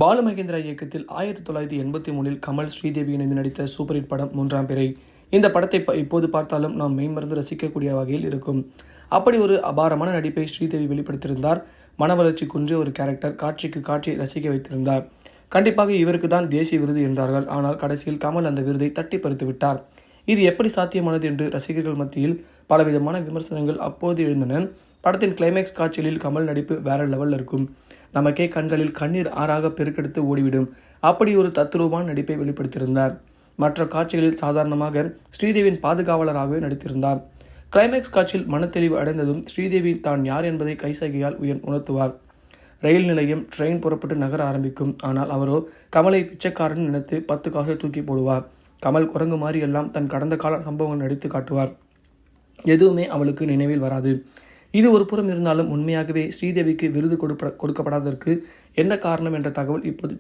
பாலு மகேந்திரா இயக்கத்தில் 1983 கமல் ஸ்ரீதேவி இணைந்து நடித்த சூப்பர் ஹிட் படம் 3ஆம் பிறை. இந்த படத்தை இப்போது பார்த்தாலும் நாம் மெய்மறந்து ரசிக்கக்கூடிய வகையில் இருக்கும். அப்படி ஒரு அபாரமான நடிப்பை ஸ்ரீதேவி வெளிப்படுத்தியிருந்தார். மன வளர்ச்சி குன்றிய ஒரு கேரக்டர், காட்சிக்கு காட்சி ரசிக்க வைத்திருந்தார். கண்டிப்பாக இவருக்கு தான் தேசிய விருது என்றார்கள். ஆனால் கடைசியில் கமல் அந்த விருதை தட்டி பறித்து விட்டார். இது எப்படி சாத்தியமானது என்று ரசிகர்கள் மத்தியில் பலவிதமான விமர்சனங்கள் அப்போது எழுந்தன. படத்தின் கிளைமேக்ஸ் காட்சிகளில் கமல் நடிப்பு வேற லெவலில் இருக்கும். நமக்கே கண்களில் கண்ணீர் ஆறாக பெருக்கெடுத்து ஓடிவிடும். அப்படி ஒரு தத்ரூபமான நடிப்பை வெளிப்படுத்தியிருந்தார். மற்ற காட்சிகளில் சாதாரணமாக ஸ்ரீதேவியின் பாதுகாவலராகவே நடித்திருந்தார். கிளைமேக்ஸ் காட்சியில் மனத்தெளிவு அடைந்ததும் ஸ்ரீதேவி தான் யார் என்பதை கைசைகையால் உணர்த்துவார். ரயில் நிலையம், ட்ரெயின் புறப்பட்டு நகர ஆரம்பிக்கும். ஆனால் அவரோ கமலை பிச்சைக்காரன் நினைத்து 10 காசை தூக்கி போடுவார். கமல் குரங்கு மாதிரி எல்லாம் தன் கடந்த கால சம்பவங்கள் நடித்து காட்டுவார். எதுவுமே அவளுக்கு நினைவில் வராது. இது ஒரு புறம் இருந்தாலும் உண்மையாகவே ஸ்ரீதேவிக்கு விருது கொடுக்கப்படாததற்கு என்ன காரணம் என்ற தகவல் இப்போது